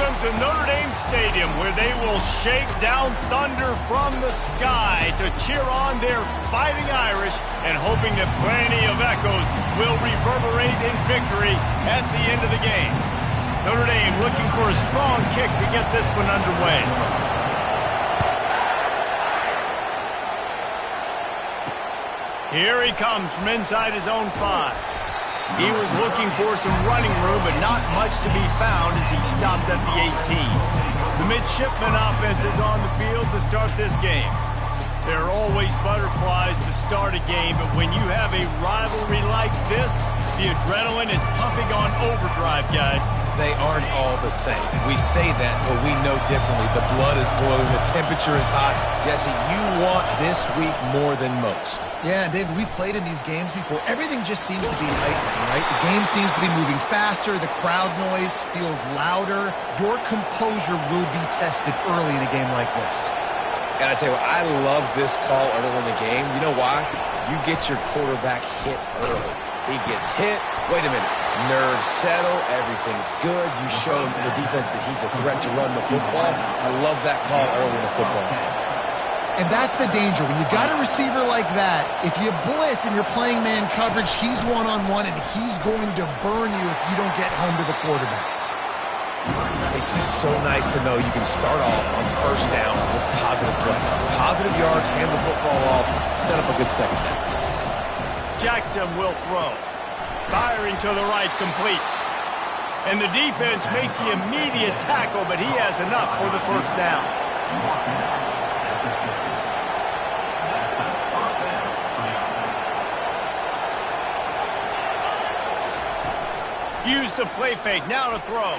Welcome to Notre Dame Stadium, where they will shake down thunder from the sky to cheer on their Fighting Irish and hoping that plenty of echoes will reverberate in victory at the end of the game. Notre Dame looking for a strong kick to get this one underway. Here he comes from inside his own 5. He was looking for some running room, but not much to be found as he stopped at the 18. The midshipman offense is on the field to start this game. There are always butterflies to start a game, but when you have a rivalry like this, the adrenaline is pumping on overdrive, guys. They aren't all the same. We say that, but we know differently. The blood is boiling. The temperature is hot. Jesse, you want this week more than most. Yeah, David, we played in these games before. Everything just seems to be heightened, right? The game seems to be moving faster. The crowd noise feels louder. Your composure will be tested early in a game like this. And I tell you what, I love this call early in the game. You know why? You get your quarterback hit early. He gets hit. Wait a minute. Nerves settle. Everything's good. You show the defense that he's a threat to run the football. I love that call early in the football game. And that's the danger. When you've got a receiver like that, if you blitz and you're playing man coverage, he's one-on-one, and he's going to burn you if you don't get home to the quarterback. It's just so nice to know you can start off on first down with positive plays. Positive yards, hand the football off, set up a good second down. Jackson will throw. Firing to the right, complete. And the defense makes the immediate tackle, but he has enough for the first down. Use the play fake, now to throw.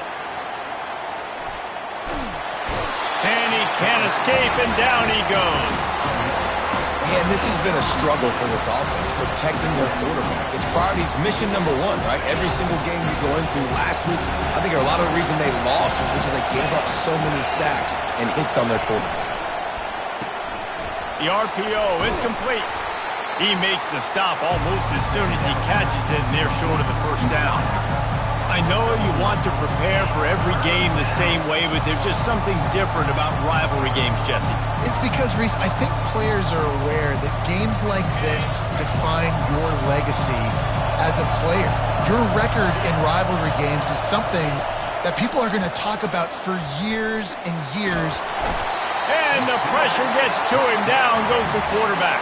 And he can't escape, and down he goes. Man, this has been a struggle for this offense, protecting their quarterback. It's priorities mission number 1, right? Every single game you go into. Last week, I think a lot of the reason they lost was because they gave up so many sacks and hits on their quarterback. The RPO, it's complete. He makes the stop almost as soon as he catches it, and they're short of the first down. I know you want to prepare for every game the same way, but there's just something different about rivalry games, Jesse. It's because, Reese, I think players are aware that games like this define your legacy as a player. Your record in rivalry games is something that people are going to talk about for years and years. And the pressure gets to him. Down goes the quarterback.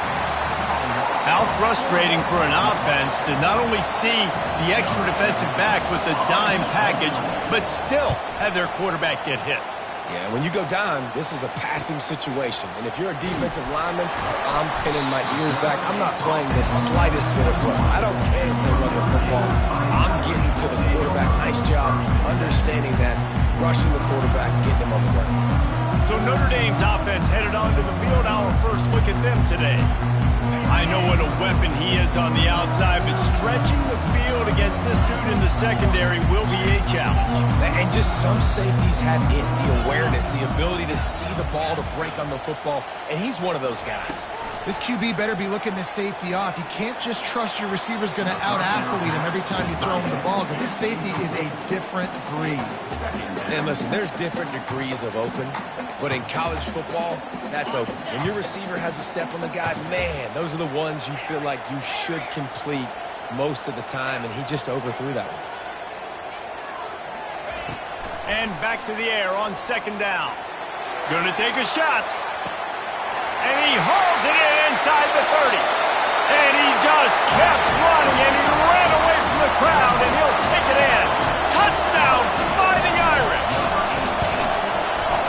How frustrating for an offense to not only see the extra defensive back with the dime package, but still have their quarterback get hit. Yeah, when you go down, this is a passing situation. And if you're a defensive lineman, I'm pinning my ears back. I'm not playing the slightest bit of run. I don't care if they run the football. I'm getting to the quarterback. Nice job understanding that, rushing the quarterback, getting him on the ground. So Notre Dame's offense headed onto the field. Our first look at them today. I know what a weapon he is on the outside, but stretching the field against this dude in the secondary will be a challenge. And just some safeties have it, the awareness, the ability to see the ball, to break on the football, and he's one of those guys. This QB better be looking this safety off. You can't just trust your receiver's going to out-athlete him every time you throw him the ball, because this safety is a different breed. And listen, there's different degrees of open, but in college football, that's open. When your receiver has a step on the guy, man, those are the ones you feel like you should complete most of the time, and he just overthrew that one. And back to the air on second down. Going to take a shot. And he hauls it in inside the 30. And he just kept running, and he ran away from the crowd, and he'll take it in. Touchdown, Fighting Irish.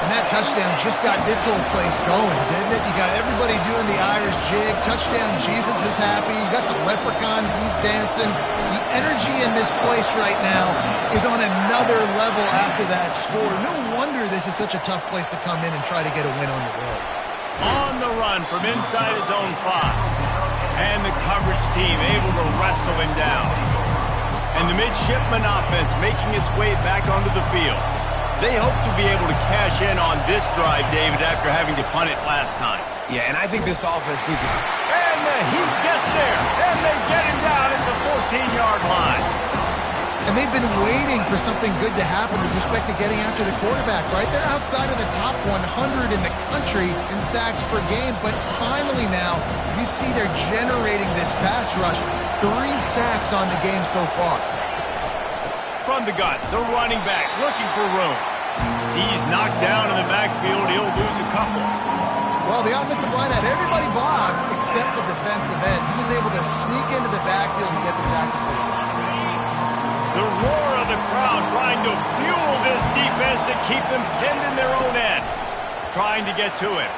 And that touchdown just got this whole place going, didn't it? You got everybody doing the Irish jig. Touchdown, Jesus is happy. You got the leprechaun, he's dancing. The energy in this place right now is on another level after that score. No wonder this is such a tough place to come in and try to get a win on the road. On the run from inside his own 5. And the coverage team able to wrestle him down. And the midshipman offense making its way back onto the field. They hope to be able to cash in on this drive, David, after having to punt it last time. Yeah, and I think this offense needs it. And the heat gets there. And they get him down at the 14-yard line. And they've been waiting for something good to happen with respect to getting after the quarterback, right? They're outside of the top 100 in the country in sacks per game, but finally now you see they're generating this pass rush. 3 sacks on the game so far. From the gun, the running back looking for room. He's knocked down in the backfield. He'll lose a couple. Well, the offensive line had everybody blocked except the defensive end. He was able to sneak into the backfield and get the tackle for once. The roar of the crowd trying to fuel this defense to keep them pinned in their own end. Trying to get to him.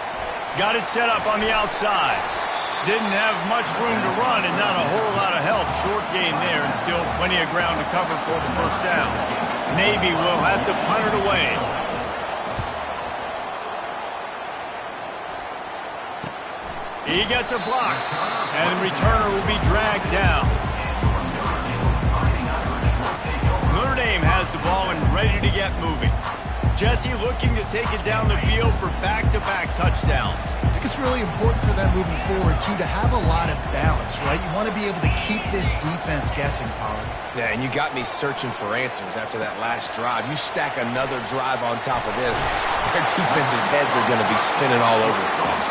Got it set up on the outside. Didn't have much room to run and not a whole lot of help. Short gain there and still plenty of ground to cover for the first down. Navy will have to punt it away. He gets a block, and the returner will be dragged down. Notre Dame has the ball and ready to get moving. Jesse looking to take it down the field for back-to-back touchdowns. I think it's really important for them moving forward, too, to have a lot of balance, right? You want to be able to keep this defense guessing, Pollard. Yeah, and you got me searching for answers after that last drive. You stack another drive on top of this, their defense's heads are going to be spinning all over the place.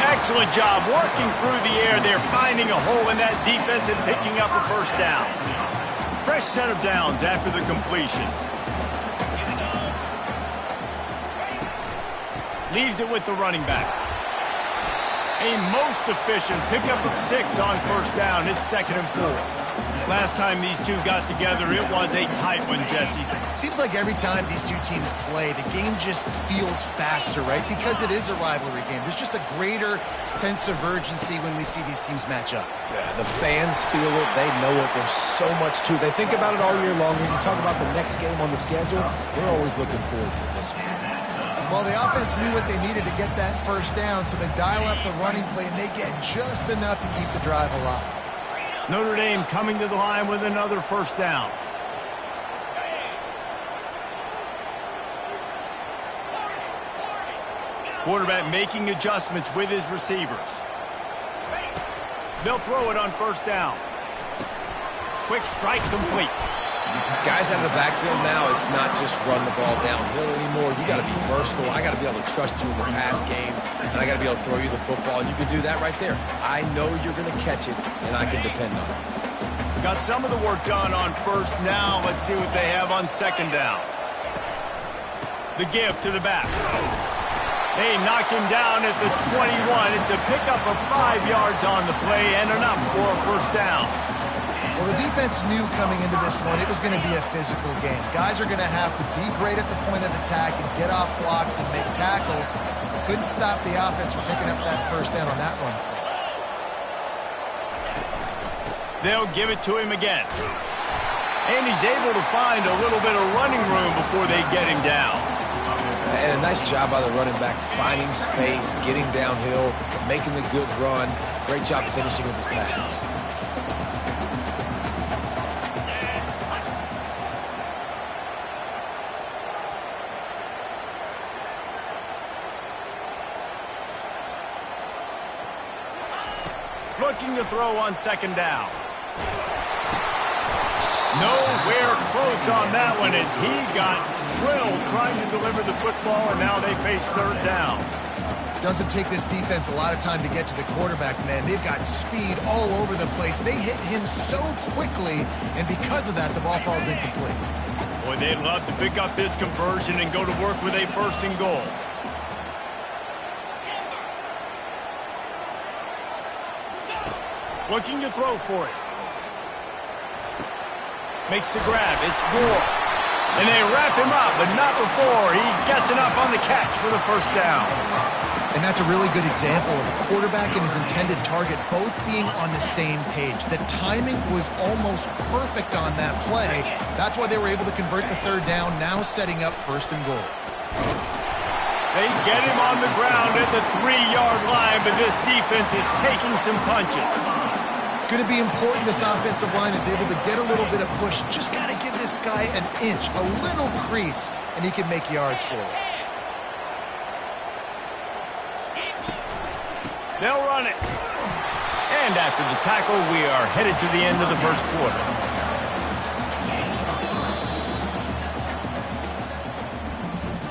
Excellent job working through the air. They're finding a hole in that defense and picking up a first down. Fresh set of downs after the completion. Leaves it with the running back. A most efficient pickup of 6 on first down. It's 2nd and 4. Last time these two got together, it was a tight one, Jesse. Seems like every time these two teams play, the game just feels faster, right? Because it is a rivalry game. There's just a greater sense of urgency when we see these teams match up. Yeah, the fans feel it. They know it. There's so much to it. They think about it all year long. When you talk about the next game on the schedule, they're always looking forward to this one. Well, the offense knew what they needed to get that first down, so they dial up the running play, and they get just enough to keep the drive alive. Notre Dame coming to the line with another first down. Quarterback making adjustments with his receivers. They'll throw it on first down. Quick strike complete. Guys out of the backfield now, it's not just run the ball downhill anymore. You got to be versatile. I got to be able to trust you in the pass game, and I got to be able to throw you the football, and you can do that right there. I know you're going to catch it, and I can depend on it. Got some of the work done on first. Now let's see what they have on second down. The give to the back. They knock him down at the 21. It's a pickup of 5 yards on the play and enough for a first down. Well, the defense knew coming into this one it was going to be a physical game. Guys are going to have to be great at the point of attack and get off blocks and make tackles. Couldn't stop the offense from picking up that first down on that run. They'll give it to him again. And he's able to find a little bit of running room before they get him down. And a nice job by the running back, finding space, getting downhill, making the good run. Great job finishing with his pads. Looking to throw on second down. Nowhere close on that one as he got drilled trying to deliver the football, and now they face third down. Doesn't take this defense a lot of time to get to the quarterback, man. They've got speed all over the place. They hit him so quickly, and because of that, the ball falls incomplete. Boy, they'd love to pick up this conversion and go to work with a first and goal. Looking to throw for it. Makes the grab. It's Gore. And they wrap him up, but not before he gets enough on the catch for the first down. And that's a really good example of a quarterback and his intended target both being on the same page. The timing was almost perfect on that play. That's why they were able to convert the third down, now setting up first and goal. They get him on the ground at the 3-yard line, but this defense is taking some punches. It's going to be important this offensive line is able to get a little bit of push. Just got to give this guy an inch, a little crease, and he can make yards for it. They'll run it. And after the tackle, we are headed to the end of the first quarter.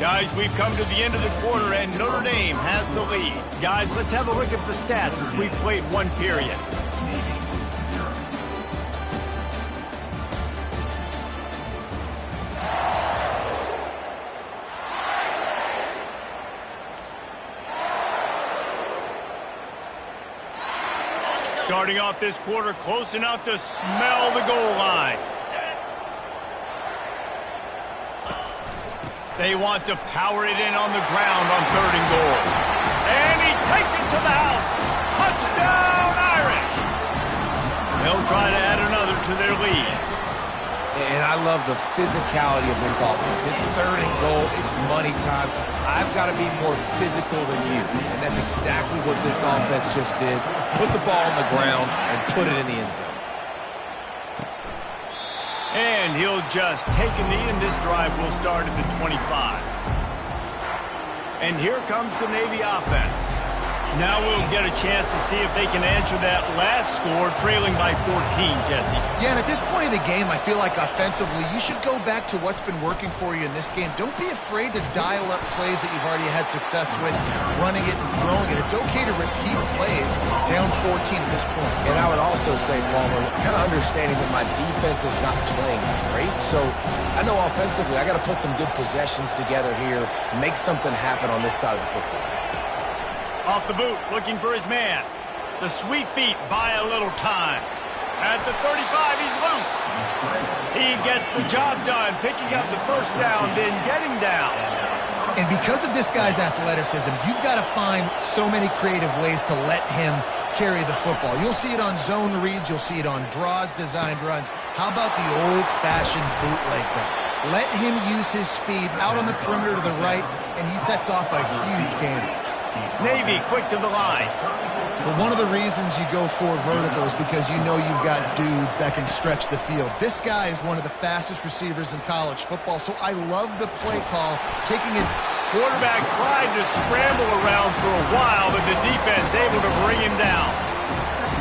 Guys, we've come to the end of the quarter, and Notre Dame has the lead. Guys, let's have a look at the stats as we've played one period. Starting off this quarter close enough to smell the goal line. They want to power it in on the ground on 3rd and goal. And he takes it to the house. Touchdown, Irish! They'll try to add another to their lead. And I love the physicality of this offense. It's 3rd and goal. It's money time. I've got to be more physical than you. And that's exactly what this offense just did. Put the ball on the ground and put it in the end zone. And he'll just take a knee, and this drive will start at the 25. And here comes the Navy offense. Now we'll get a chance to see if they can answer that last score, trailing by 14, Jesse. Yeah, and at this point in the game, I feel like offensively, you should go back to what's been working for you in this game. Don't be afraid to dial up plays that you've already had success with, running it and throwing it. It's okay to repeat plays down 14 at this point. And I would also say, Palmer, kind of understanding that my defense is not playing great, so I know offensively I got to put some good possessions together here, make something happen on this side of the football. Off the boot, looking for his man. The sweet feet buy a little time. At the 35, he's loose. He gets the job done, picking up the first down, then getting down. And because of this guy's athleticism, you've got to find so many creative ways to let him carry the football. You'll see it on zone reads. You'll see it on draws, designed runs. How about the old-fashioned bootleg, though? Let him use his speed out on the perimeter to the right, and he sets off a huge game. Navy quick to the line. But one of the reasons you go for vertical is because you know you've got dudes that can stretch the field. This guy is one of the fastest receivers in college football, so I love the play call, taking it. Quarterback tried to scramble around for a while, but the defense able to bring him down.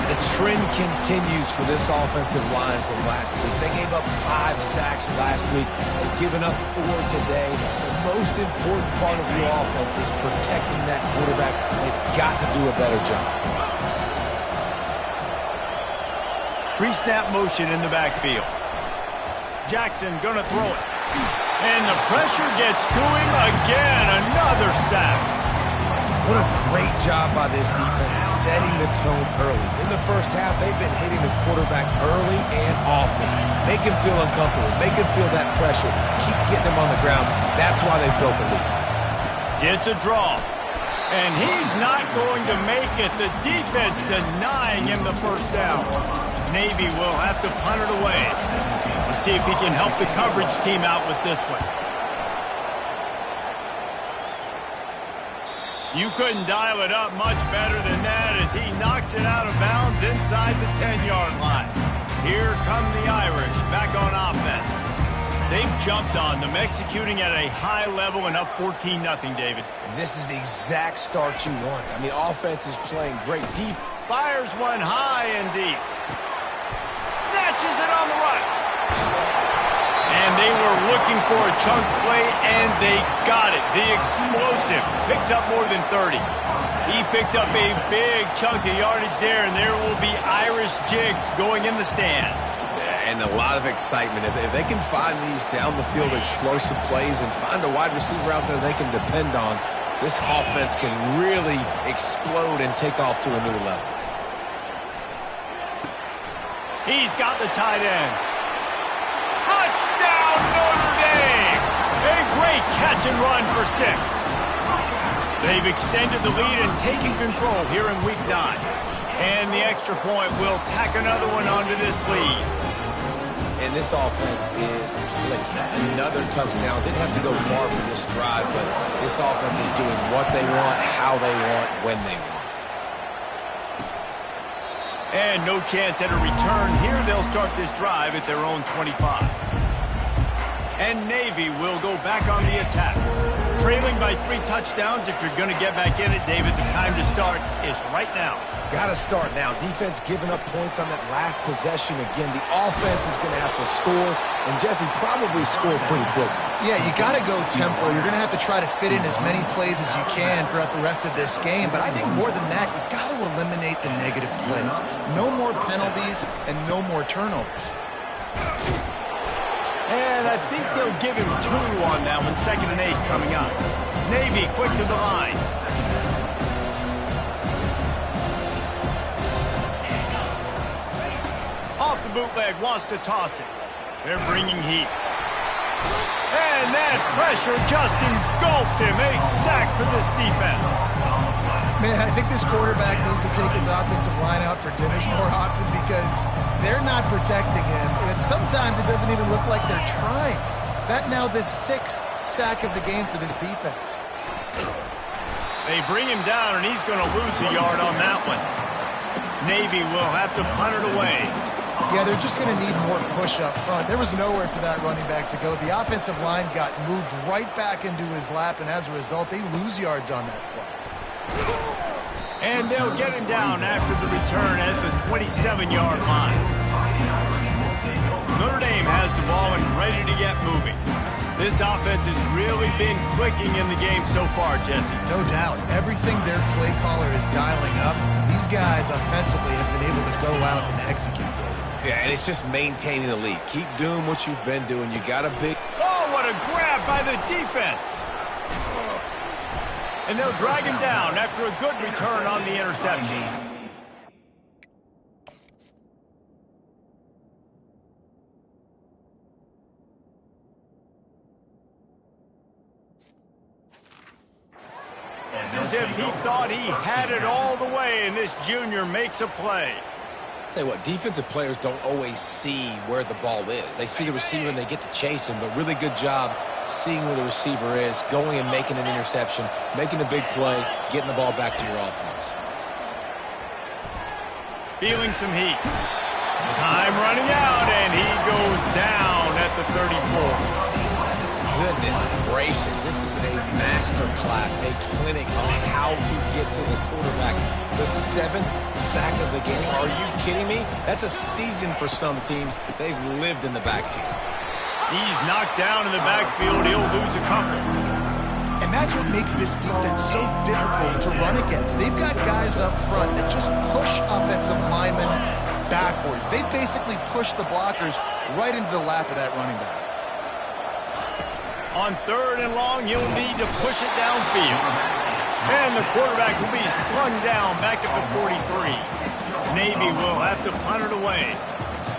The trend continues for this offensive line from last week. They gave up 5 sacks last week. They've given up 4 today. The most important part of your offense is protecting that quarterback. They've got to do a better job. Pre-snap motion in the backfield. Jackson gonna throw it. And the pressure gets to him again. Another sack. What a great job by this defense setting the tone early. In the first half, they've been hitting the quarterback early and often. Make him feel uncomfortable. Make him feel that pressure. Keep getting him on the ground. That's why they've built a lead. It's a draw. And he's not going to make it. The defense denying him the first down. Navy will have to punt it away. Let's see if he can help the coverage team out with this one. You couldn't dial it up much better than that as he knocks it out of bounds inside the 10-yard line. Here come the Irish back on offense. They've jumped on them, executing at a high level and up 14-0, David. This is the exact start you want. I mean, offense is playing great. Deep fires one high and deep. Snatches it on the run. And they were looking for a chunk play, and they got it. The explosive picks up more than 30. He picked up a big chunk of yardage there, and there will be Irish jigs going in the stands. And a lot of excitement. If they can find these down-the-field explosive plays and find a wide receiver out there they can depend on, this offense can really explode and take off to a new level. He's got the tight end. Touchdown, Notre Dame! A great catch and run for 6. They've extended the lead and taken control here in Week 9. And the extra point will tack another one onto this lead. And this offense is clicking. Another touchdown. Didn't have to go far for this drive, but this offense is doing what they want, how they want, when they want. And no chance at a return here. They'll start this drive at their own 25. And Navy will go back on the attack. trailing by 3 touchdowns. If you're going to get back in it, David, the time to start is right now. Got to start now. Defense giving up points on that last possession. Again, the offense is going to have to score, and Jesse probably score pretty quickly. Yeah, you got to go tempo. You're going to have to try to fit in as many plays as you can throughout the rest of this game. But I think more than that, you got to eliminate the negative plays. No more penalties and no more turnovers. And I think they'll give him 2 on that one. 2nd and 8 coming up. Navy quick to the line. Off the bootleg, wants to toss it. They're bringing heat. And that pressure just engulfed him. A sack for this defense. Man, I think this quarterback needs to take his offensive line out for dinners more often because they're not protecting him. And sometimes it doesn't even look like they're trying. That now the 6th sack of the game for this defense. They bring him down, and he's going to lose a yard on that one. Navy will have to punt it away. Yeah, they're just going to need more push up front. There was nowhere for that running back to go. The offensive line got moved right back into his lap, and as a result, they lose yards on that play. And they'll get him down after the return at the 27-yard line. Notre Dame has the ball and ready to get moving. This offense has really been clicking in the game so far, Jesse. No doubt. Everything their play caller is dialing up, these guys offensively have been able to go out and execute. Yeah, and it's just maintaining the lead. Keep doing what you've been doing. You got a big... Oh, what a grab by the defense. And they'll drag him down after a good return on the interception. As if he thought he had it all the way, and this junior makes a play. Tell you what, defensive players don't always see where the ball is. They see the receiver and they get to chase him, but really good job seeing where the receiver is, going and making an interception, making a big play, getting the ball back to your offense. Feeling some heat. Time running out, and he goes down at the 34. Goodness gracious, this is a master class, a clinic on how to get to the quarterback. The 7th sack of the game. Are you kidding me? That's a season for some teams. They've lived in the backfield. He's knocked down in the backfield. He'll lose a couple. And that's what makes this defense so difficult to run against. They've got guys up front that just push offensive linemen backwards. They basically push the blockers right into the lap of that running back. On 3rd and long, he'll need to push it downfield. And the quarterback will be slung down back at the 43. Navy will have to punt it away.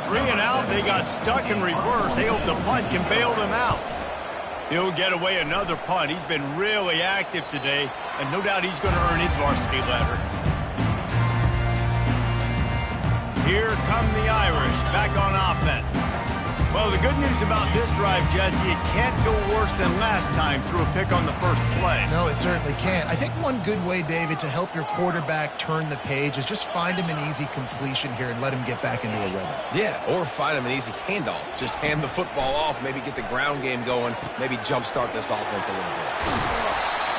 3 and out, they got stuck in reverse. They hope the punt can bail them out. He'll get away another punt. He's been really active today, and no doubt he's going to earn his varsity letter. Here come the Irish back on offense. Well, the good news about this drive, Jesse, it can't go worse than last time through a pick on the first play. No, it certainly can't. I think one good way, David, to help your quarterback turn the page is just find him an easy completion here and let him get back into a rhythm. Yeah, or find him an easy handoff. Just hand the football off, maybe get the ground game going, maybe jumpstart this offense a little bit.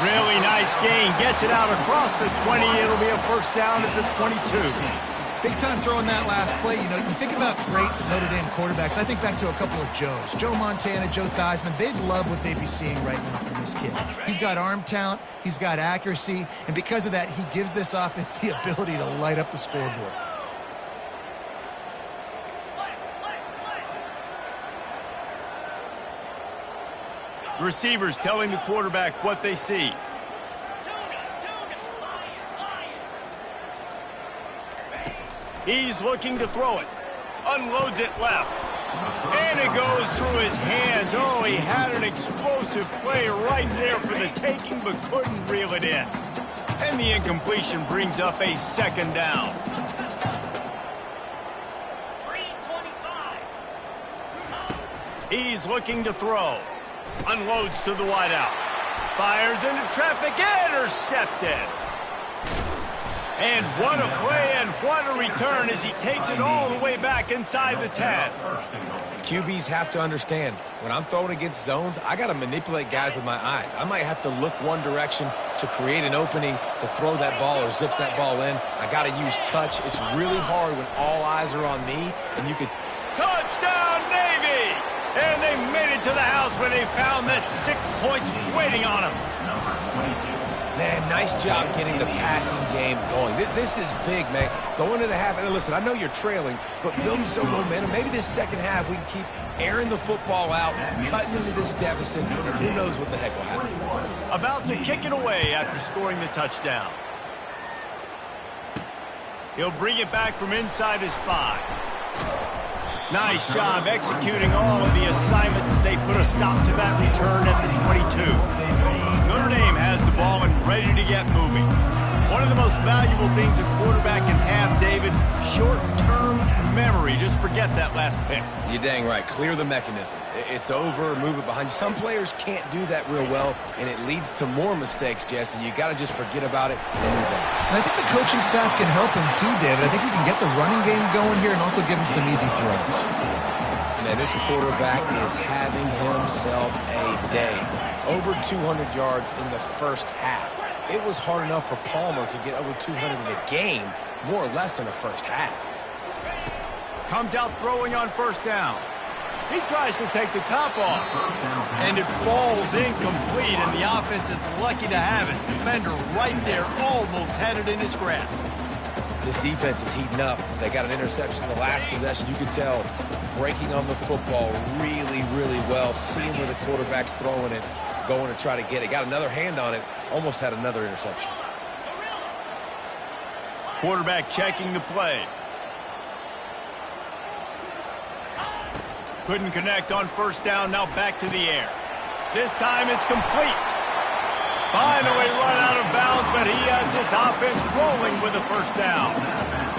Really nice gain. Gets it out across the 20. It'll be a first down at the 22. Big time throwing that last play. You know, you think about great Notre Dame quarterbacks. I think back to a couple of Joes. Joe Montana, Joe Theismann. They'd love what they'd be seeing right now from this kid. He's got arm talent. He's got accuracy. And because of that, he gives this offense the ability to light up the scoreboard. Receivers telling the quarterback what they see. He's looking to throw it. Unloads it left. And it goes through his hands. Oh, he had an explosive play right there for the taking, but couldn't reel it in. And the incompletion brings up a second down. He's looking to throw. Unloads to the wideout. Fires into traffic. Intercepted. And what a play and what a return as he takes it all the way back inside the 10. QBs have to understand, when I'm throwing against zones, I got to manipulate guys with my eyes. I might have to look one direction to create an opening to throw that ball or zip that ball in. I got to use touch. It's really hard when all eyes are on me, and you could... Touchdown, Navy! And they made it to the house when they found that 6 points waiting on them. Man, nice job getting the passing game going. This is big, man. Going into the half, and listen, I know you're trailing, but building some momentum. Maybe this second half we can keep airing the football out, cutting into this deficit, and who knows what the heck will happen. About to kick it away after scoring the touchdown. He'll bring it back from inside his 5. Nice job executing all of the assignments as they put a stop to that return at the 22. Notre Dame has the ball and ready to get moving. One of the most valuable things a quarterback can have, David, short-term memory. Just forget that last pick. You're dang right. Clear the mechanism. It's over, move it behind you. Some players can't do that real well, and it leads to more mistakes, Jesse. You got to just forget about it and move on. And I think the coaching staff can help him too, David. I think you can get the running game going here and also give him some easy throws. Man, this quarterback is having himself a day. Over 200 yards in the first half. It was hard enough for Palmer to get over 200 in a game, more or less in the first half. Comes out throwing on first down. He tries to take the top off. And it falls incomplete, and the offense is lucky to have it. Defender right there almost had it in his grasp. This defense is heating up. They got an interception in the last possession. You can tell breaking on the football really, really well, seeing where the quarterback's throwing it, going to try to get it. Got another hand on it, almost had another interception. Quarterback checking the play. Couldn't connect on first down, now back to the air. This time it's complete. Finally run out of bounds, but he has this offense rolling with a first down.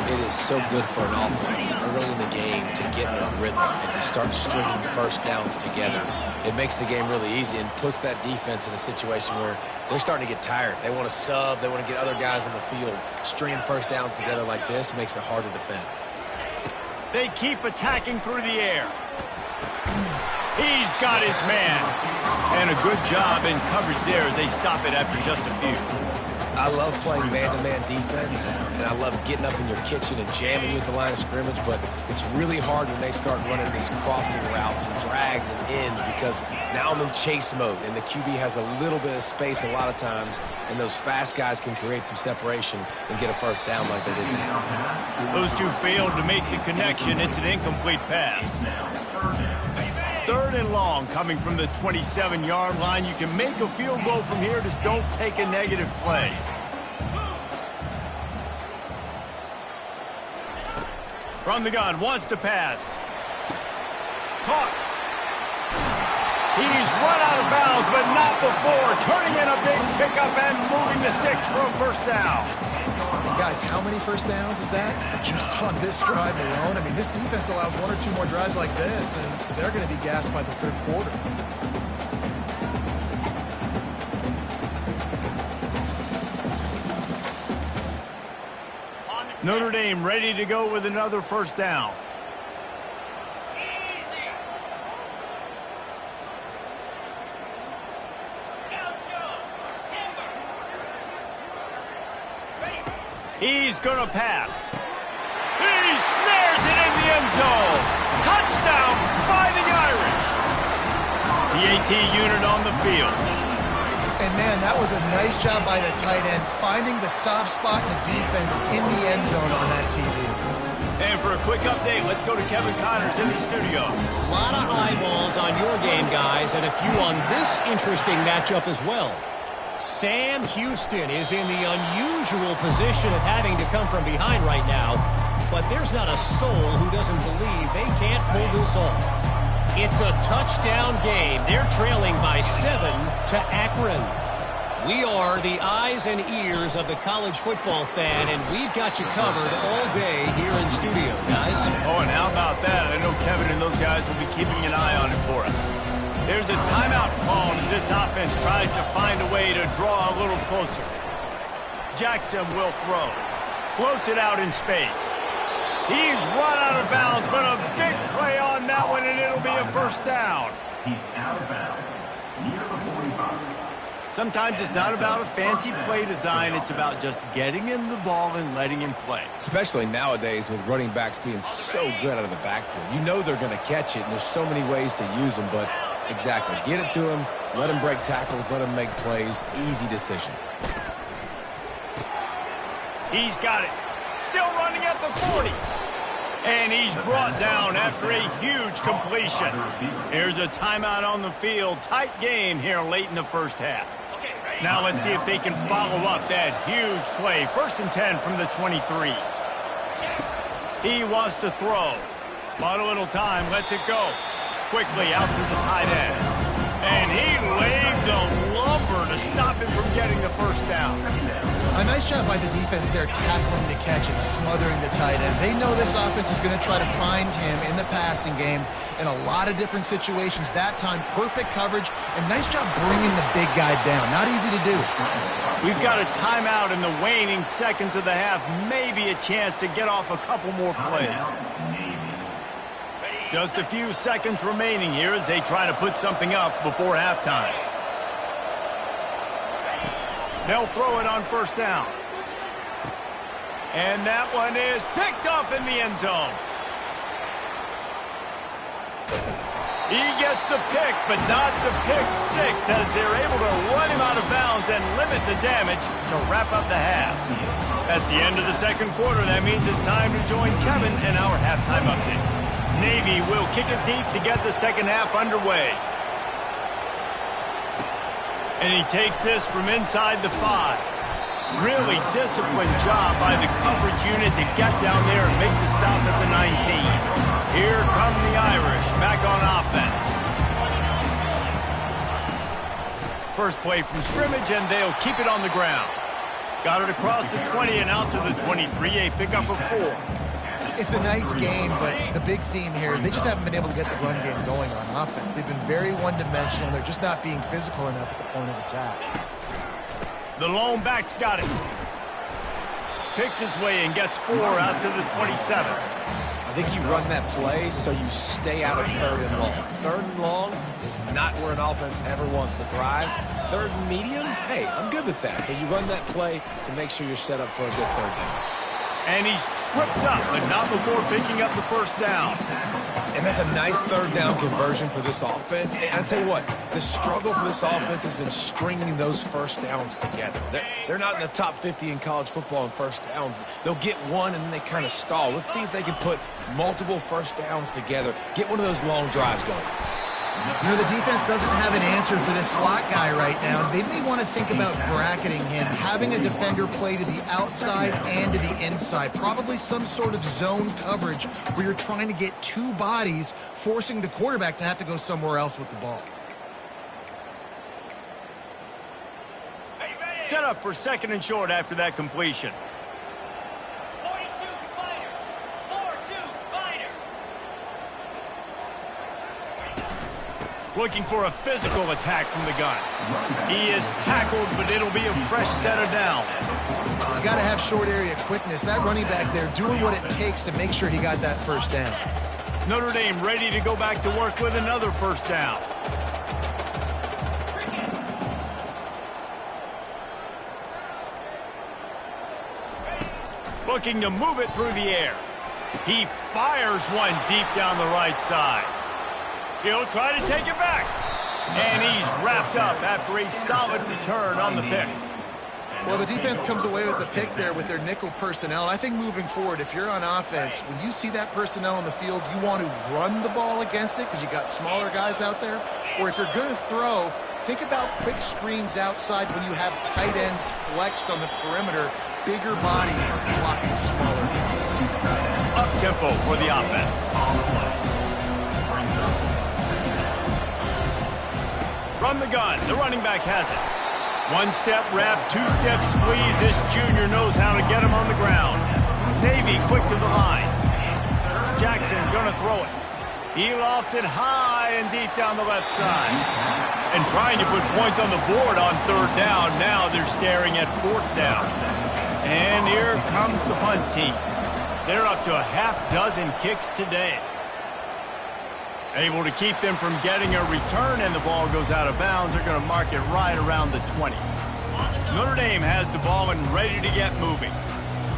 It is so good for an offense early in the game to get in a rhythm and to start stringing first downs together. It makes the game really easy and puts that defense in a situation where they're starting to get tired. They want to sub. They want to get other guys on the field. Stringing first downs together like this makes it hard to defend. They keep attacking through the air. He's got his man. And a good job in coverage there as they stop it after just a few. I love playing man-to-man defense, and I love getting up in your kitchen and jamming you at the line of scrimmage, but it's really hard when they start running these crossing routes and drags and ends because now I'm in chase mode, and the QB has a little bit of space a lot of times, and those fast guys can create some separation and get a first down like they did now. Those two failed to make the connection. It's an incomplete pass. 3rd and long coming from the 27-yard line. You can make a field goal from here, just don't take a negative play. From the gun, wants to pass. Caught. He's run out of bounds, but not before. Turning in a big pickup and moving the sticks for a first down. Guys, how many first downs is that? Just on this drive alone. I mean, this defense allows 1 or 2 more drives like this, and they're going to be gassed by the 3rd quarter. Notre Dame ready to go with another first down. He's going to pass. He snares it in the end zone. Touchdown, Fighting Irish. The AT unit on the field. And, man, that was a nice job by the tight end, finding the soft spot in the defense in the end zone on that TV. And for a quick update, let's go to Kevin Connors in the studio. A lot of eyeballs on your game, guys, and a few on this interesting matchup as well. Sam Houston is in the unusual position of having to come from behind right now, but there's not a soul who doesn't believe they can't pull this off. It's a touchdown game. They're trailing by 7 to Akron. We are the eyes and ears of the college football fan, and we've got you covered all day here in studio, guys. Oh, and how about that? I know Kevin and those guys will be keeping an eye on it for us. There's a timeout called as this offense tries to find a way to draw a little closer. Jackson will throw. Floats it out in space. He's run out of bounds, but a big play on that one, and it'll be a first down. He's out of bounds. Near the 45. Sometimes it's not about a fancy play design. It's about just getting him the ball and letting him play. Especially nowadays with running backs being so good out of the backfield. You know they're going to catch it, and there's so many ways to use them, but exactly. Get it to him, let him break tackles, let him make plays. Easy decision. He's got it. Still running at the 40. And he's brought down after a huge completion. Here's a timeout on the field. Tight game here late in the first half. Now let's see if they can follow up that huge play. 1st and 10 from the 23. He wants to throw. But a little time, lets it go. Quickly out to the tight end. And he laid the lumber to stop him from getting the first down. A nice job by the defense there tackling the catch and smothering the tight end. They know this offense is going to try to find him in the passing game in a lot of different situations. That time, perfect coverage, and nice job bringing the big guy down. Not easy to do. We've got a timeout in the waning seconds of the half. Maybe a chance to get off a couple more plays. Just a few seconds remaining here as they try to put something up before halftime. They'll throw it on first down. And that one is picked off in the end zone. He gets the pick, but not the pick six, as they're able to run him out of bounds and limit the damage to wrap up the half. That's the end of the second quarter. That means it's time to join Kevin in our halftime update. Navy will kick it deep to get the second half underway. And he takes this from inside the 5. Really disciplined job by the coverage unit to get down there and make the stop at the 19. Here come the Irish back on offense. First play from scrimmage, and they'll keep it on the ground. Got it across the 20 and out to the 23, a pickup of 4. It's a nice game, but the big theme here is they just haven't been able to get the run game going on offense. They've been very one-dimensional. They're just not being physical enough at the point of attack. The lone back's got it. Picks his way and gets 4 out to the 27. I think you run that play so you stay out of 3rd and long. 3rd and long is not where an offense ever wants to thrive. 3rd and medium, hey, I'm good with that. So you run that play to make sure you're set up for a good 3rd down. And he's tripped up, but not before picking up the first down. And that's a nice 3rd down conversion for this offense. And I tell you what, the struggle for this offense has been stringing those first downs together. They're not in the top 50 in college football in first downs. They'll get one and then they kind of stall. Let's see if they can put multiple first downs together. Get one of those long drives going. You know, the defense doesn't have an answer for this slot guy right now. They may want to think about bracketing him, having a defender play to the outside and to the inside. Probably some sort of zone coverage where you're trying to get 2 bodies, forcing the quarterback to have to go somewhere else with the ball. Set up for 2nd and short after that completion. Looking for a physical attack from the gun. He is tackled, but it'll be a fresh set of downs. You got to have short area quickness. That running back there doing what it takes to make sure he got that first down. Notre Dame ready to go back to work with another first down. Looking to move it through the air. He fires one deep down the right side. He'll try to take it back. And he's wrapped up after a solid return on the pick. Well, the defense comes away with the pick there with their nickel personnel. I think moving forward, if you're on offense, when you see that personnel on the field, you want to run the ball against it because you got smaller guys out there. Or if you're going to throw, think about quick screens outside when you have tight ends flexed on the perimeter, bigger bodies blocking smaller guys. Up-tempo for the offense. From the gun, the running back has it. 1-step wrap, 2-step squeeze. This junior knows how to get him on the ground. Navy quick to the line. Jackson gonna throw it. He lofts it high and deep down the left side. And trying to put points on the board on 3rd down. Now they're staring at 4th down. And here comes the punt team. They're up to a half-dozen kicks today. Able to keep them from getting a return, and the ball goes out of bounds. They're going to mark it right around the 20. Notre Dame has the ball and ready to get moving.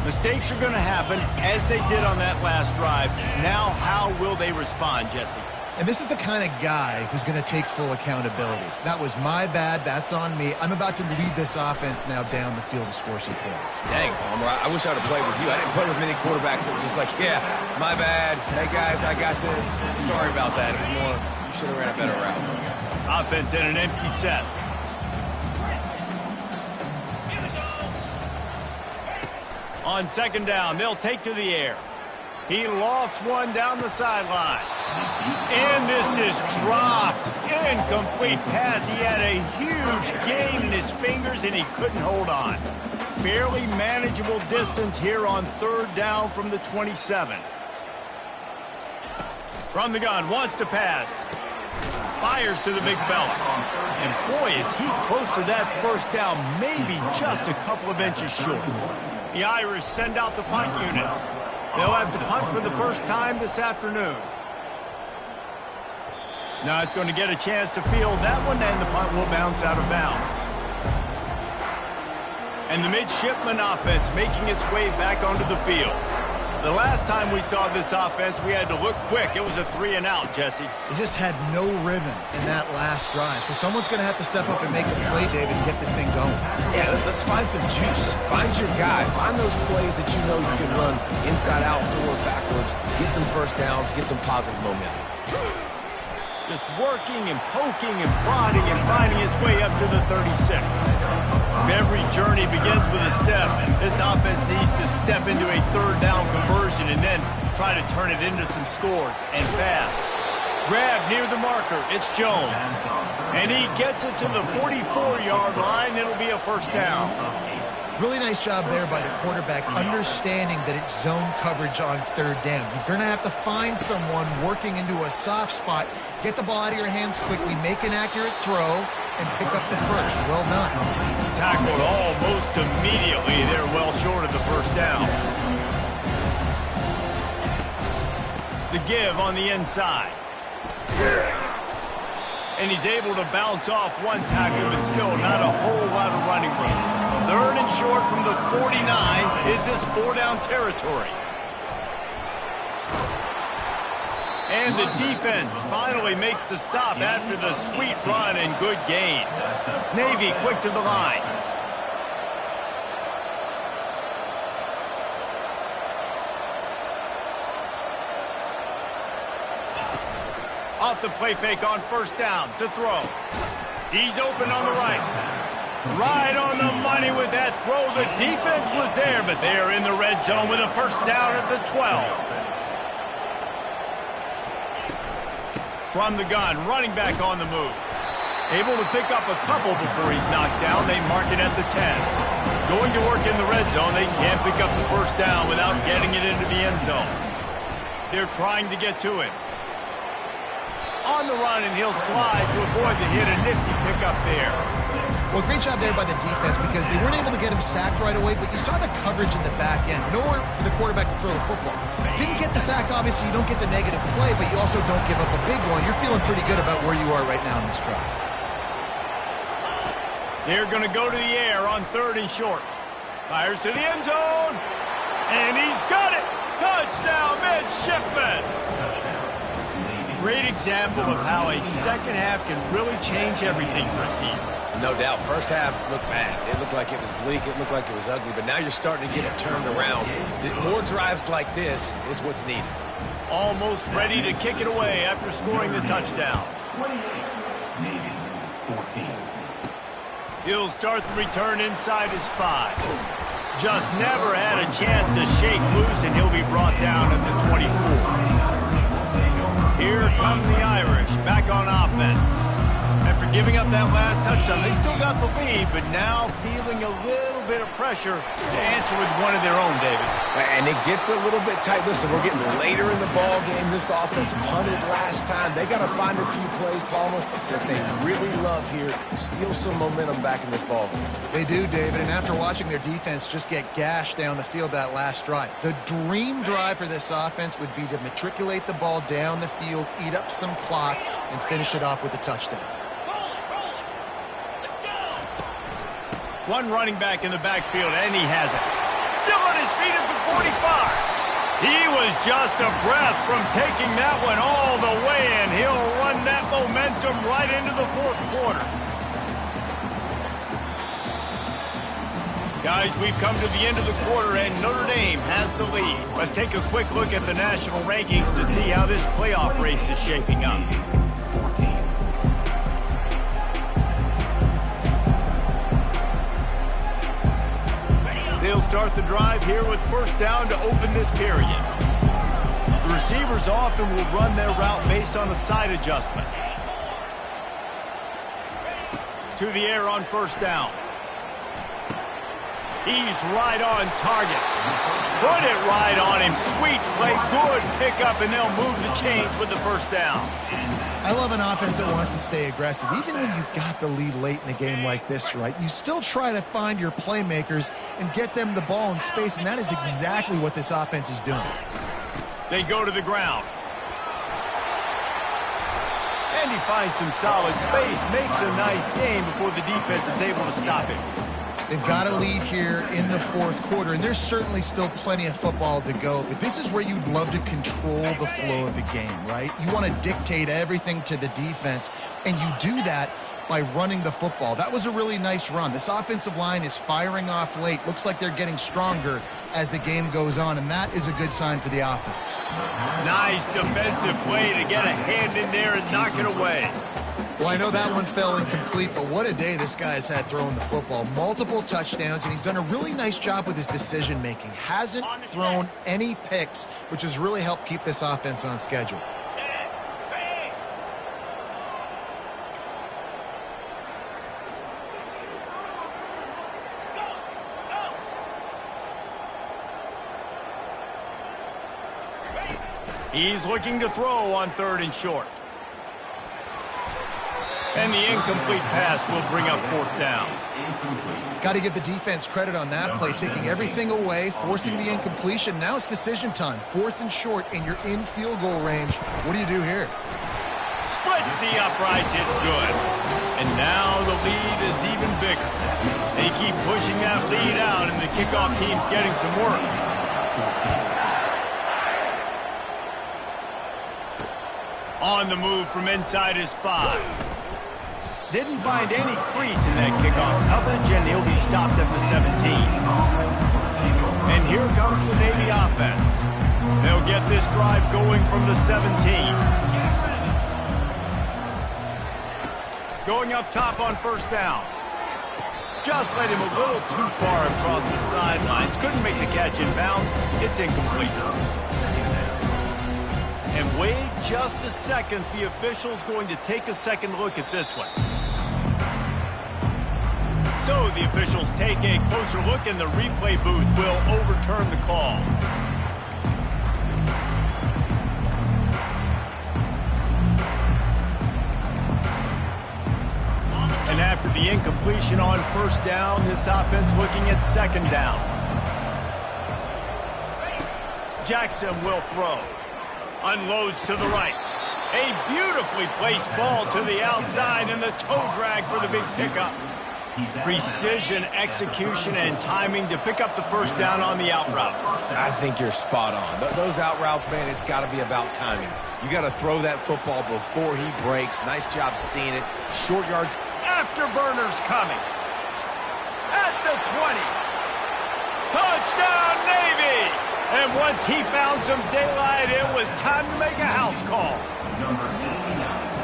Mistakes are going to happen, as they did on that last drive. Now, how will they respond, Jesse? And this is the kind of guy who's going to take full accountability. That was my bad. That's on me. I'm about to lead this offense now down the field and score some points. Dang, Palmer, I wish I would have played with you. I didn't play with many quarterbacks that were just like, yeah, my bad. Hey, guys, I got this. Sorry about that. It was more, you should have ran a better route. Offense in an empty set. On second down, they'll take to the air. He lost one down the sideline. And this is dropped. Incomplete pass. He had a huge gain in his fingers, and he couldn't hold on. Fairly manageable distance here on third down from the 27. From the gun, wants to pass. Fires to the big fella. And boy, is he close to that first down, maybe just a couple of inches short. The Irish send out the punt unit. They'll have to punt for the first time this afternoon. Not going to get a chance to field that one, and the punt will bounce out of bounds. And the midshipman offense making its way back onto the field. The last time we saw this offense, we had to look quick. It was a 3-and-out, Jesse. He just had no rhythm in that last drive. So someone's going to have to step up and make a play, David, and get this thing going. Yeah, let's find some juice. Find your guy. Find those plays that you know you can run inside out, forward, backwards. Get some first downs. Get some positive momentum. Just working and poking and prodding and finding his way up to the 36. If every journey begins with a step, this offense needs to step into a third down conversion and then try to turn it into some scores, and fast. Grab near the marker. It's Jones. And he gets it to the 44-yard line. It'll be a first down. Really nice job there by the quarterback, understanding that it's zone coverage on third down. You're going to have to find someone working into a soft spot, get the ball out of your hands quickly, make an accurate throw, and pick up the first. Well done. Tackled almost immediately. They're well short of the first down. The give on the inside. And he's able to bounce off one tackle, but still not a whole lot of running room. Third and short from the 49. Is this 4-down territory? And the defense finally makes the stop after the sweet run and good gain. Navy quick to the line. Off the play fake on first down to throw. He's open on the right. Right on the money with that throw. The defense was there, but they are in the red zone with a first down at the 12. From the gun, running back on the move. Able to pick up a couple before he's knocked down. They mark it at the 10. Going to work in the red zone. They can't pick up the first down without getting it into the end zone. They're trying to get to it. On the run, and he'll slide to avoid the hit. A nifty pickup there. Well, great job there by the defense because they weren't able to get him sacked right away, but you saw the coverage in the back end. Nowhere for the quarterback to throw the football. Didn't get the sack, obviously. You don't get the negative play, but you also don't give up a big one. You're feeling pretty good about where you are right now in this drive. They're going to go to the air on third and short. Fires to the end zone. And he's got it. Touchdown, midshipman. Great example of how a second half can really change everything for a team. No doubt. First half looked bad. It looked like it was bleak. It looked like it was ugly. But now you're starting to get it turned around. More drives like this is what's needed. Almost ready to kick it away after scoring the touchdown. 28, Navy, 14. He'll start the return inside his 5. Just never had a chance to shake loose, and he'll be brought down at the 24. Here come the Irish back on offense. After giving up that last touchdown, they still got the lead, but now feeling a little bit of pressure to answer with one of their own, David. And it gets a little bit tight. Listen, we're getting later in the ball game. This offense punted last time. They got to find a few plays, Palmer, that they really love here. Steal some momentum back in this ball game. They do, David, and after watching their defense just get gashed down the field that last drive, the dream drive for this offense would be to matriculate the ball down the field, eat up some clock, and finish it off with a touchdown. One running back in the backfield, and he has it. Still on his feet at the 45. He was just a breath from taking that one all the way, and he'll run that momentum right into the fourth quarter. Guys, we've come to the end of the quarter, and Notre Dame has the lead. Let's take a quick look at the national rankings to see how this playoff race is shaping up. They'll start the drive here with first down to open this period. The receivers often will run their route based on a side adjustment. To the air on first down. He's right on target. Put it right on him. Sweet play, good pickup, and they'll move the chains with the first down. I love an offense that wants to stay aggressive. Even when you've got the lead late in a game like this, right, you still try to find your playmakers and get them the ball in space, and that is exactly what this offense is doing. They go to the ground. And he finds some solid space, makes a nice game before the defense is able to stop him. They've got a lead here in the fourth quarter, and there's certainly still plenty of football to go, but this is where you'd love to control the flow of the game, right? You want to dictate everything to the defense, and you do that by running the football. That was a really nice run. This offensive line is firing off late. Looks like they're getting stronger as the game goes on, and that is a good sign for the offense. Nice defensive play to get a hand in there and knock it away. Well, I know that one fell incomplete, but what a day this guy has had throwing the football. Multiple touchdowns, and he's done a really nice job with his decision-making. Hasn't thrown any picks, which has really helped keep this offense on schedule. He's looking to throw on third and short. And the incomplete pass will bring up fourth down. Got to give the defense credit on that play, taking everything away, forcing the incompletion. Now it's decision time. Fourth and short, and you're in field goal range. What do you do here? Splits the uprights, it's good. And now the lead is even bigger. They keep pushing that lead out, and the kickoff team's getting some work. On the move from inside his 5. Didn't find any crease in that kickoff coverage, and he'll be stopped at the 17. And here comes the Navy offense. They'll get this drive going from the 17. Going up top on first down. Just led him a little too far across the sidelines. Couldn't make the catch in bounds. It's incomplete. And wait just a second. The official's going to take a second look at this one. So the officials take a closer look, and the replay booth will overturn the call. And after the incompletion on first down, this offense looking at second down. Jackson will throw. Unloads to the right. A beautifully placed ball to the outside, and the toe drag for the big pickup. Precision, execution, and timing to pick up the first down on the out route. I think you're spot on. Those out routes, man, it's got to be about timing. You got to throw that football before he breaks. Nice job seeing it. Short yards. Afterburners coming. At the 20. Touchdown, Navy! And once he found some daylight, it was time to make a house call.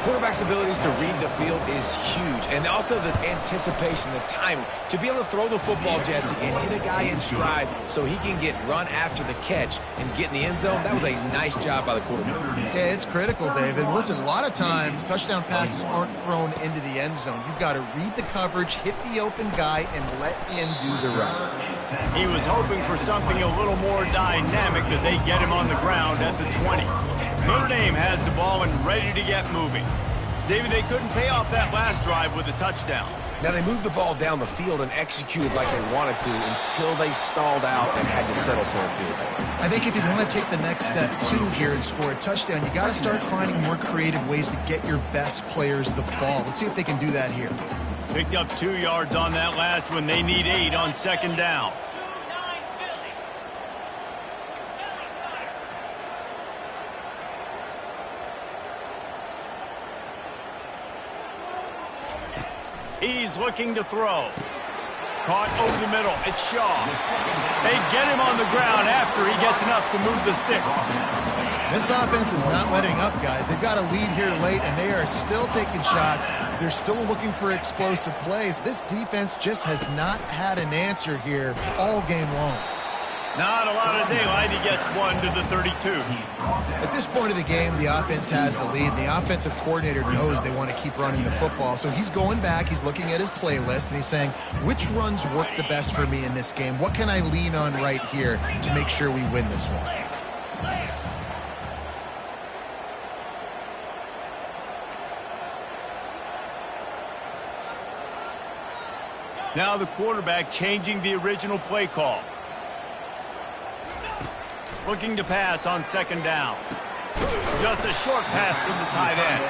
quarterback's abilities to read the field is huge. And also the anticipation, the timing. To be able to throw the football, Jesse, and hit a guy in stride so he can get run after the catch and get in the end zone, that was a nice job by the quarterback. Yeah, it's critical, David. Listen, a lot of times touchdown passes aren't thrown into the end zone. You've got to read the coverage, hit the open guy, and let him do the rest. He was hoping for something a little more dynamic that they get him on the ground at the 20. Notre Dame has the ball and ready to get moving. David, they couldn't pay off that last drive with a touchdown. Now, they moved the ball down the field and executed like they wanted to until they stalled out and had to settle for a field goal. I think if you want to take the next step, too, here and score a touchdown, you got to start finding more creative ways to get your best players the ball. Let's see if they can do that here. Picked up 2 yards on that last one. They need 8 on second down. He's looking to throw. Caught over the middle. It's Shaw. They get him on the ground after he gets enough to move the sticks. This offense is not letting up, guys. They've got a lead here late, and they are still taking shots. They're still looking for explosive plays. This defense just has not had an answer here all game long. Not a lot of daylight. He gets 1 to the 32. At this point of the game, the offense has the lead, and the offensive coordinator knows they want to keep running the football. So he's going back, he's looking at his playlist, and he's saying, which runs work the best for me in this game? What can I lean on right here to make sure we win this one? Now the quarterback changing the original play call. Looking to pass on second down. Just a short pass to the tight end.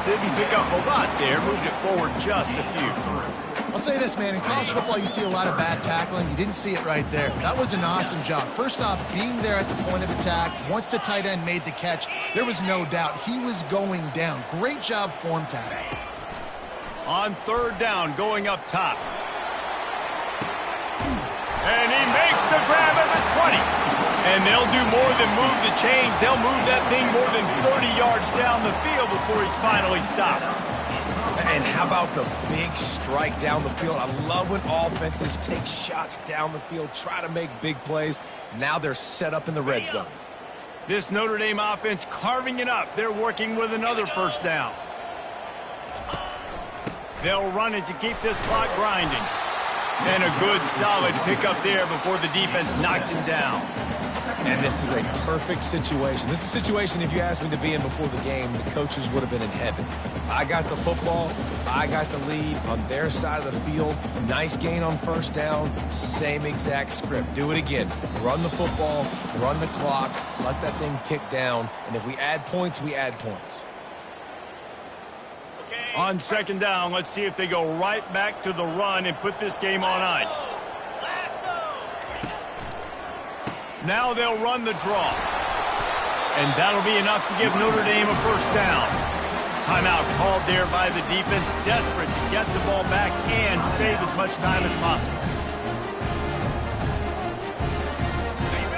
Didn't pick up a lot there. Moved it forward just a few. I'll say this, man. In college football, you see a lot of bad tackling. You didn't see it right there. That was an awesome job. First off, being there at the point of attack. Once the tight end made the catch, there was no doubt he was going down. Great job form tackling. On third down, going up top. And he makes the grab at the 20. And they'll do more than move the chains. They'll move that thing more than 30 yards down the field before he's finally stopped. And how about the big strike down the field? I love when offenses take shots down the field, try to make big plays. Now they're set up in the red zone. This Notre Dame offense carving it up. They're working with another first down. They'll run it to keep this clock grinding. And a good, solid pickup there before the defense knocks him down. And this is a perfect situation. This is a situation, if you asked me to be in before the game, the coaches would have been in heaven. I got the football. I got the lead on their side of the field. Nice gain on first down. Same exact script. Do it again. Run the football, run the clock, let that thing tick down. And if we add points, we add points. On second down, let's see if they go right back to the run and put this game on ice. Now they'll run the draw. And that'll be enough to give Notre Dame a first down. Timeout called there by the defense, desperate to get the ball back and save as much time as possible.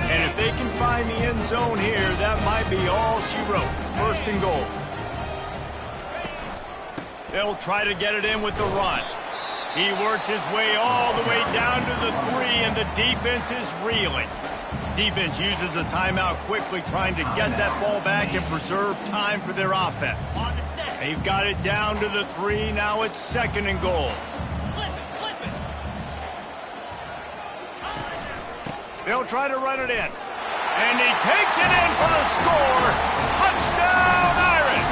And if they can find the end zone here, that might be all she wrote. First and goal. They'll try to get it in with the run. He works his way all the way down to the 3, and the defense is reeling. Defense uses a timeout quickly, trying to get that ball back and preserve time for their offense. They've got it down to the 3. Now it's second and goal. They'll try to run it in. And he takes it in for the score. Touchdown, Irish!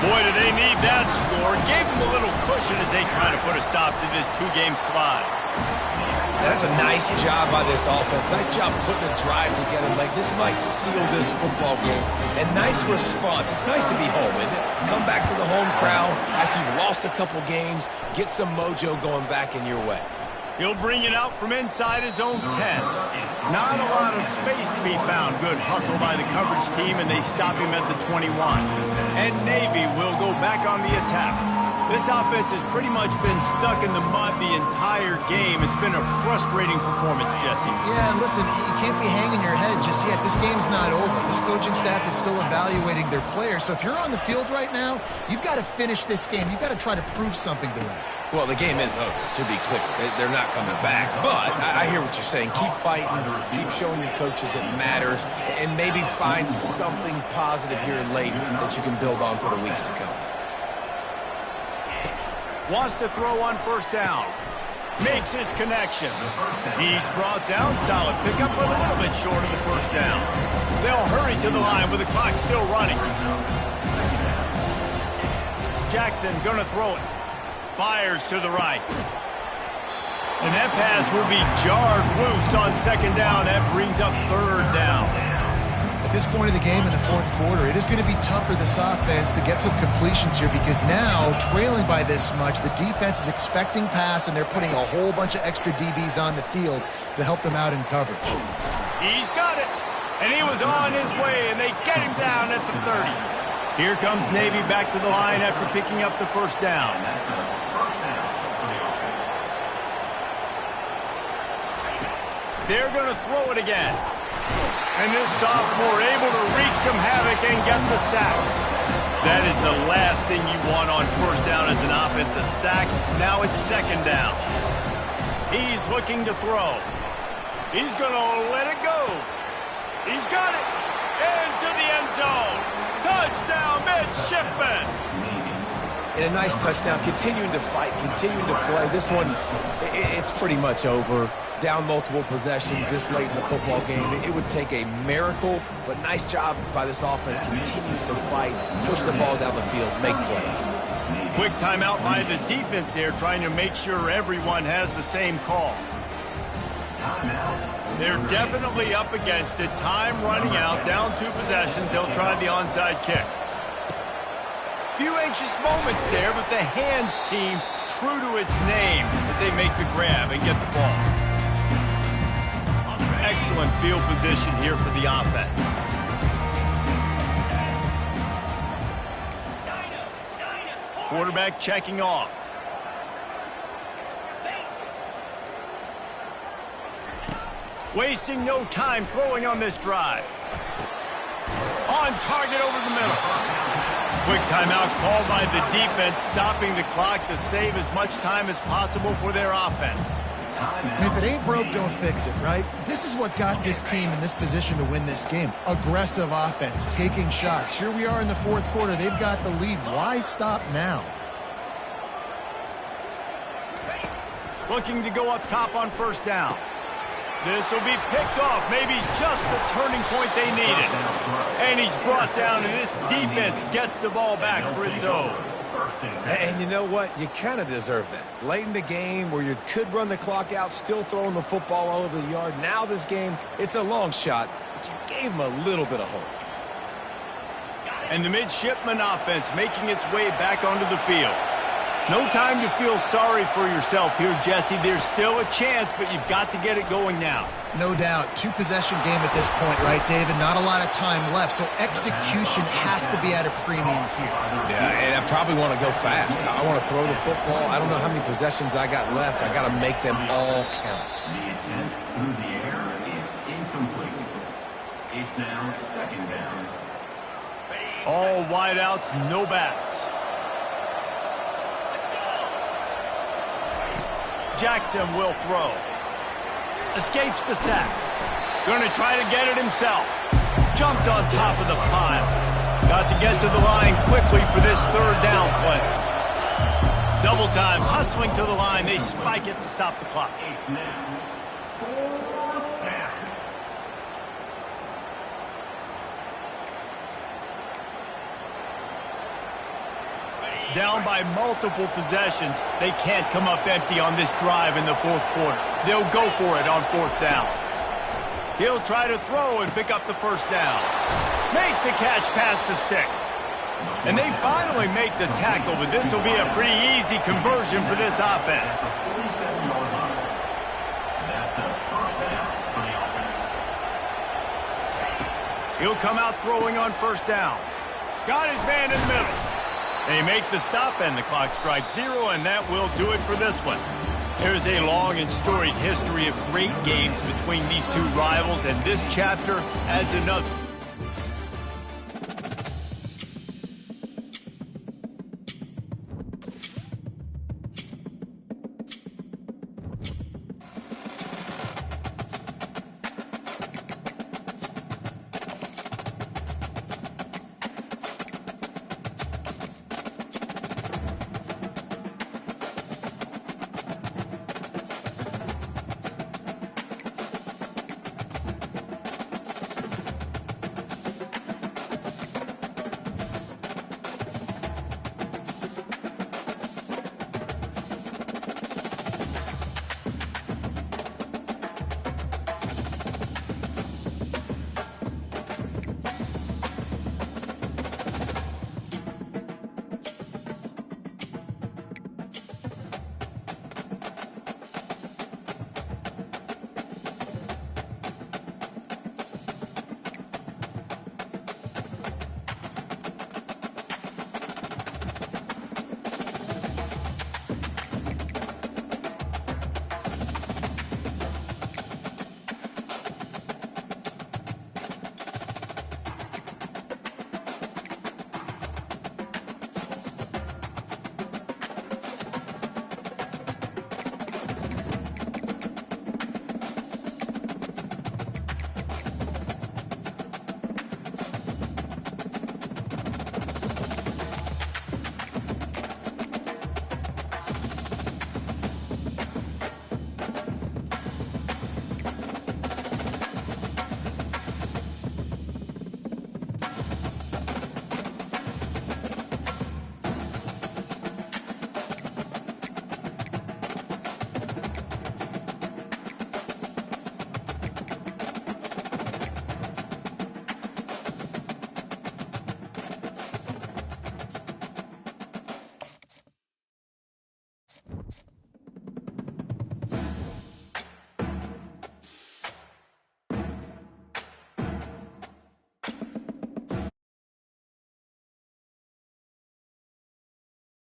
Boy, do they need that score. Gave them a little cushion as they try to put a stop to this 2-game slide. That's a nice job by this offense. Nice job putting a drive together late. This might seal this football game. And nice response. It's nice to be home, isn't it? Come back to the home crowd after you've lost a couple games. Get some mojo going back in your way. He'll bring it out from inside his own 10. Not a lot of space to be found. Good hustle by the coverage team, and they stop him at the 21. And Navy will go back on the attack. This offense has pretty much been stuck in the mud the entire game. It's been a frustrating performance, Jesse. Yeah, and listen, you can't be hanging your head just yet. This game's not over. This coaching staff is still evaluating their players. So if you're on the field right now, you've got to finish this game. You've got to try to prove something to them. Well, the game is over, to be clear. They're not coming back. But I hear what you're saying. Keep fighting. Keep showing your coaches it matters. And maybe find something positive here late that you can build on for the weeks to come. Wants to throw on first down. Makes his connection. He's brought down. Solid pickup, but a little bit short of the first down. They'll hurry to the line with the clock still running. Jackson gonna throw it. Fires to the right. And that pass will be jarred loose on second down. That brings up third down. At this point of the game in the fourth quarter, it is going to be tough for this offense to get some completions here because now, trailing by this much, the defense is expecting pass, and they're putting a whole bunch of extra DBs on the field to help them out in coverage. He's got it. And he was on his way, and they get him down at the 30. Here comes Navy back to the line after picking up the first down. They're going to throw it again. And this sophomore able to wreak some havoc and get the sack. That is the last thing you want on first down as an offensive sack. Now it's second down. He's looking to throw. He's going to let it go. He's got it. Into the end zone. Touchdown, Midshipman. And a nice touchdown. Continuing to fight, continuing to play. This one, it's pretty much over. Down multiple possessions this late in the football game. It would take a miracle, but nice job by this offense. Continue to fight, push the ball down the field, make plays. Quick timeout by the defense there, trying to make sure everyone has the same call. They're definitely up against it. Time running out, down 2 possessions. They'll try the onside kick. Few anxious moments there, but the hands team true to its name as they make the grab and get the ball. Excellent field position here for the offense. Quarterback checking off. Wasting no time throwing on this drive. On target over the middle. Quick timeout called by the defense, stopping the clock to save as much time as possible for their offense. And if it ain't broke, don't fix it, right? This is what got this team in this position to win this game. Aggressive offense, taking shots. Here we are in the fourth quarter. They've got the lead. Why stop now? Looking to go up top on first down. This will be picked off. Maybe just the turning point they needed. And he's brought down, and this defense gets the ball back for its own. And you know what? You kind of deserve that. Late in the game where you could run the clock out, still throwing the football all over the yard. Now this game, it's a long shot, but you gave him a little bit of hope. And the midshipman offense making its way back onto the field. No time to feel sorry for yourself here, Jesse. There's still a chance, but you've got to get it going now. No doubt. 2-possession game at this point, right, David? Not a lot of time left, so execution has to be at a premium here. Yeah, and I probably want to go fast. I want to throw the football. I don't know how many possessions I got left. I got to make them all count. The attempt through the air is incomplete. It's now second down. All wideouts, no backs. Jackson will throw. Escapes the sack. Going to try to get it himself. Jumped on top of the pile. Got to get to the line quickly for this third down play. Double time, hustling to the line. They spike it to stop the clock. It's now fourth down. Down by multiple possessions. They can't come up empty on this drive in the fourth quarter. They'll go for it on fourth down. He'll try to throw and pick up the first down. Makes the catch past the sticks. And they finally make the tackle, but this will be a pretty easy conversion for this offense. 47-yard line. That's a first down for the offense. He'll come out throwing on first down. Got his man in the middle. They make the stop, and the clock strikes 0, and that will do it for this one. There's a long and storied history of great games between these two rivals, and this chapter adds another.